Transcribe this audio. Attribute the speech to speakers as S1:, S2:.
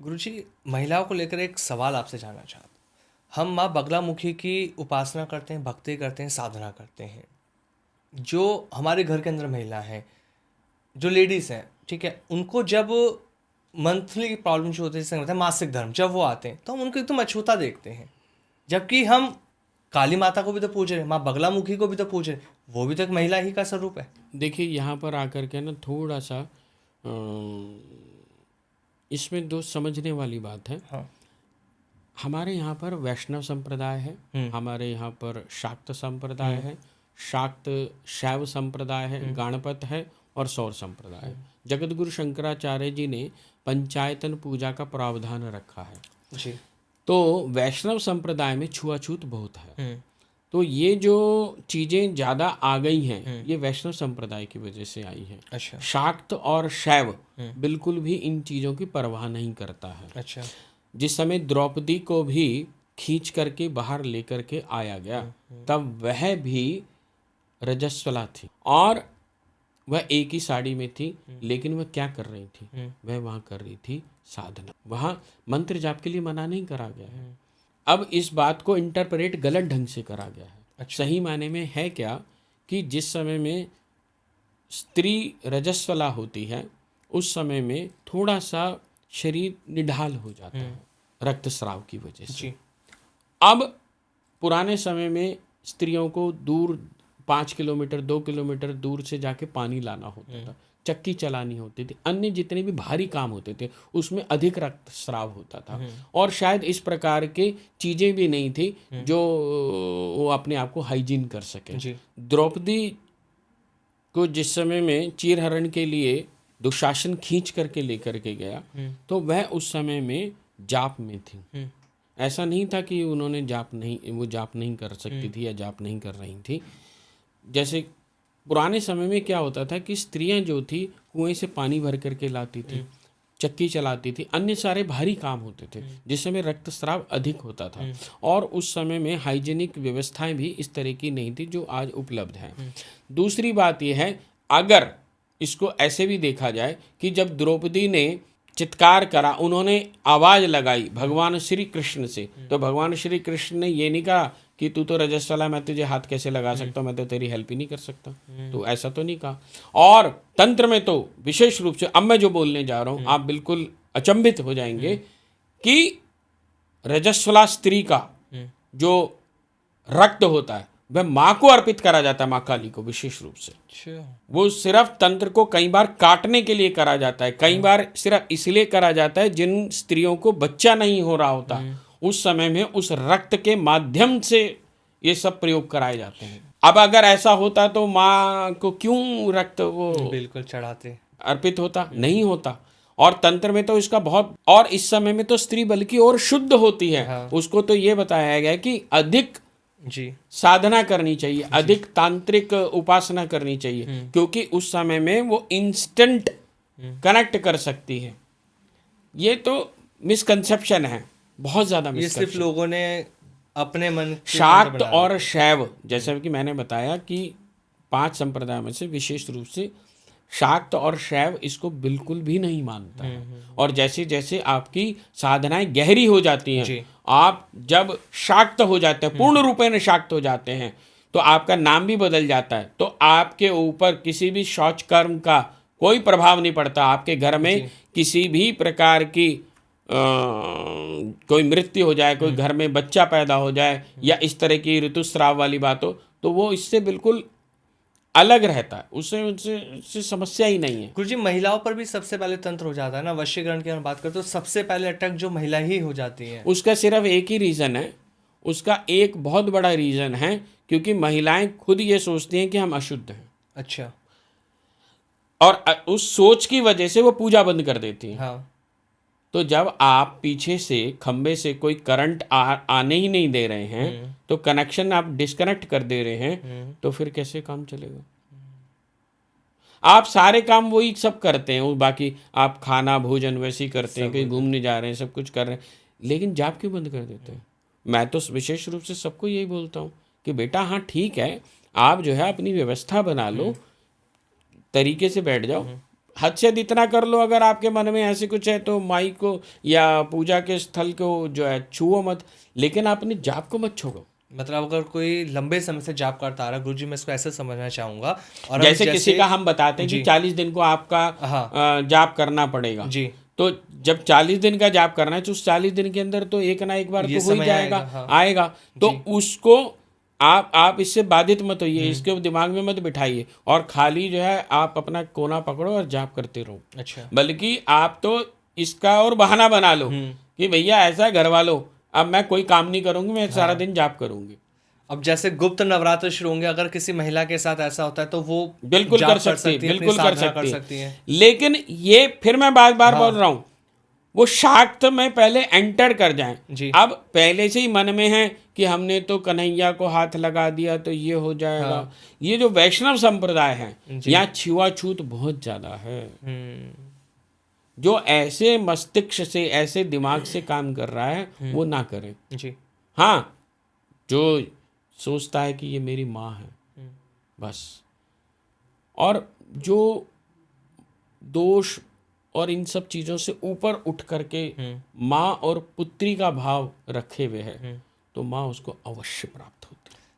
S1: गुरुजी, महिलाओं को लेकर एक सवाल आपसे जानना चाहता हूँ। हम माँ बगलामुखी की उपासना करते हैं, भक्ति करते हैं, साधना करते हैं। जो हमारे घर के अंदर महिला हैं, जो लेडीज़ हैं, ठीक है, उनको जब मंथली प्रॉब्लम जो होती है, जैसे होता है मासिक धर्म, जब वो आते हैं तो हम उनको एकदम अछूता देखते हैं। जबकि हम काली माता को भी तो पूज रहे हैं, माँ बगलामुखी को भी तो पूज रहे हैं, वो भी तो एक महिला ही का स्वरूप है।
S2: देखिए यहाँ पर आकर के ना थोड़ा सा इसमें दो समझने वाली बात है।
S1: हाँ।
S2: हमारे यहाँ पर वैष्णव संप्रदाय है, हमारे यहाँ पर शाक्त संप्रदाय है, शाक्त शैव संप्रदाय है, गणपत है और सौर संप्रदाय है। जगत गुरु शंकराचार्य जी ने पंचायतन पूजा का प्रावधान रखा है।
S1: जी।
S2: तो वैष्णव संप्रदाय में छुआछूत बहुत है। तो ये जो चीज़ें ज़्यादा आ गई हैं ये वैष्णव संप्रदाय की वजह से आई हैं।
S1: अच्छा।
S2: शाक्त और शैव बिल्कुल भी इन चीज़ों की परवाह नहीं करता है।
S1: अच्छा।
S2: जिस समय द्रौपदी को भी खींच करके बाहर लेकर के आया गया तब वह भी रजस्वला थी और वह एक ही साड़ी में थी, लेकिन वह क्या कर रही थी? वह वहाँ कर रही थी साधना। वहाँ मंत्र जाप के लिए मना नहीं करा गया है। अब इस बात को इंटरप्रेट गलत ढंग से करा गया है।
S1: अच्छा।
S2: सही माने में है क्या कि जिस समय में स्त्री रजस्वला होती है उस समय में थोड़ा सा शरीर निढाल हो जाता है रक्तस्राव की वजह से।
S1: जी।
S2: अब पुराने समय में स्त्रियों को दूर 5 किलोमीटर 2 किलोमीटर दूर से जाके पानी लाना होता था, चक्की चलानी होती थी, अन्य जितने भी भारी काम होते थे उसमें अधिक रक्तस्राव होता था और शायद इस प्रकार के चीज़ें भी नहीं थी जो वो अपने आप को हाइजीन कर सके।
S1: जी।
S2: द्रौपदी को जिस समय में चीरहरण के लिए दुशासन खींच करके लेकर के गया तो वह उस समय में जाप में थी। ऐसा नहीं था कि उन्होंने वो जाप नहीं कर सकती थी या जाप नहीं कर रही थी। जैसे पुराने समय में क्या होता था कि स्त्रियां जो थी कुएं से पानी भर करके लाती थी, चक्की चलाती थी, अन्य सारे भारी काम होते थे जिस समय रक्तस्राव अधिक होता था और उस समय में हाइजीनिक व्यवस्थाएं भी इस तरह की नहीं थी जो आज उपलब्ध है। दूसरी बात यह है, अगर इसको ऐसे भी देखा जाए कि जब द्रौपदी ने चित्कार करा, उन्होंने आवाज़ लगाई भगवान श्री कृष्ण से, तो भगवान श्री कृष्ण ने ये नहीं कहा कि तू तो रजस्वला, मैं तुझे हाथ कैसे लगा सकता हूँ, मैं तो तेरी हेल्प ही नहीं कर सकता। तो ऐसा तो नहीं कहा। और तंत्र में तो विशेष रूप से अब मैं जो बोलने जा रहा हूँ आप बिल्कुल अचंभित हो जाएंगे कि रजस्वला स्त्री का जो रक्त होता है वह माँ को अर्पित करा जाता है, माँ काली को विशेष रूप से।
S1: अच्छा।
S2: वो सिर्फ तंत्र को कई बार काटने के लिए करा जाता है, कई बार सिर्फ इसलिए करा जाता है जिन स्त्रियों को बच्चा नहीं हो रहा होता उस समय में उस रक्त के माध्यम से ये सब प्रयोग कराए जाते हैं। अब अगर ऐसा होता तो माँ को क्यों रक्त वो
S1: बिल्कुल चढ़ाते
S2: अर्पित होता? नहीं होता। और तंत्र में तो इसका बहुत, और इस समय में तो स्त्री बल्कि और शुद्ध होती है।
S1: हाँ।
S2: उसको तो ये बताया गया कि अधिक
S1: जी।
S2: साधना करनी चाहिए, अधिक तांत्रिक उपासना करनी चाहिए, क्योंकि उस समय में वो इंस्टेंट कनेक्ट कर सकती है। ये तो मिसकंसेप्शन है, बहुत ज़्यादा
S1: ये सिर्फ
S2: मिसकंसेप्शन।
S1: लोगों ने अपने मन के
S2: शाक्त
S1: अंदर बना
S2: और शैव, जैसा कि मैंने बताया कि 5 संप्रदाय में से विशेष रूप से शाक्त और शैव इसको बिल्कुल भी नहीं मानता है। और जैसे जैसे आपकी साधनाएं गहरी हो जाती हैं,
S1: जी।
S2: आप जब शाक्त हो जाते हैं, पूर्ण रूपेण शाक्त हो जाते हैं, तो आपका नाम भी बदल जाता है। तो आपके ऊपर किसी भी शौच कर्म का कोई प्रभाव नहीं पड़ता। आपके घर में किसी भी प्रकार की कोई मृत्यु हो जाए, कोई घर में बच्चा पैदा हो जाए या इस तरह की ऋतुस्राव वाली बात हो, तो वो इससे बिल्कुल अलग रहता है, उससे समस्या ही नहीं है।
S1: गुरुजी, महिलाओं पर भी सबसे पहले तंत्र हो जाता है ना, वशीकरण की हम बात करते तो सबसे पहले अटैक जो महिला ही हो जाती है।
S2: उसका सिर्फ एक ही रीज़न है, उसका एक बहुत बड़ा रीज़न है, क्योंकि महिलाएं खुद ये सोचती हैं कि हम अशुद्ध हैं।
S1: अच्छा।
S2: और उस सोच की वजह से वो पूजा बंद कर देती हैं।
S1: हाँ।
S2: तो जब आप पीछे से खंबे से कोई करंट आने ही नहीं दे रहे हैं, तो कनेक्शन आप डिस्कनेक्ट कर दे रहे हैं, तो फिर कैसे काम चलेगा? आप सारे काम वही सब करते हैं, वो बाकी आप खाना भोजन वैसे ही करते हैं, कहीं घूमने जा रहे हैं, सब कुछ कर रहे हैं, लेकिन जाप क्यों बंद कर देते हैं? मैं तो विशेष रूप से सबको यही बोलता हूँ कि बेटा हाँ ठीक है, आप जो है अपनी व्यवस्था बना लो, तरीके से बैठ जाओ, हद से इतना कर लो, अगर आपके मन में ऐसे कुछ है तो माई को या पूजा के स्थल को जो है छुओ मत, लेकिन आप अपने जाप को मत छोड़ो।
S1: मतलब अगर कोई लंबे समय से जाप करता आ रहा है, गुरुजी मैं इसको ऐसे समझना चाहूंगा, और हम
S2: जैसे किसी का हम बताते हैं कि
S1: जी
S2: 40 दिन को आपका
S1: हाँ
S2: जाप करना पड़ेगा,
S1: जी,
S2: तो जब 40 दिन का जाप करना है तो उस 40 दिन के अंदर तो एक ना एक बार
S1: ये
S2: तो हो ही
S1: समय
S2: जाएगा,
S1: आएगा, हाँ
S2: आएगा। तो
S1: जी,
S2: उसको आप इससे बाधित मत होइए, इसके दिमाग में मत बिठाइए, और खाली जो है आप अपना कोना पकड़ो और जाप करते रहो।
S1: अच्छा,
S2: बल्कि आप तो इसका और बहाना बना लो कि भैया ऐसा है, घर वालों अब मैं कोई काम नहीं करूंगी, मैं सारा दिन जाप करूंगी।
S1: अब जैसे गुप्त नवरात्र शुरू होंगे, अगर किसी महिला के साथ ऐसा होता है तो वो
S2: बिल्कुल
S1: जाप
S2: कर सकती है,
S1: सकती है, अपनी
S2: बिल्कुल कर
S1: साधना
S2: सकती
S1: सकती
S2: है।
S1: है।
S2: लेकिन ये फिर मैं बार बार बोल
S1: हाँ
S2: रहा हूँ, वो शाक्त में पहले एंटर कर जाएं।
S1: जी,
S2: अब पहले से ही मन में है कि हमने तो कन्हैया को हाथ लगा दिया तो ये हो जाएगा।
S1: हाँ
S2: ये जो वैष्णव संप्रदाय है,
S1: जी,
S2: यहाँ छुआछूत बहुत ज्यादा है।
S1: हम्म,
S2: जो ऐसे मस्तिष्क से, ऐसे दिमाग से काम कर रहा है वो ना करे।
S1: जी,
S2: हाँ, जो सोचता है कि ये मेरी माँ है बस, और जो दोष और इन सब चीज़ों से ऊपर उठ करके माँ और पुत्री का भाव रखे हुए है, तो माँ उसको अवश्य प्राप्त होती है।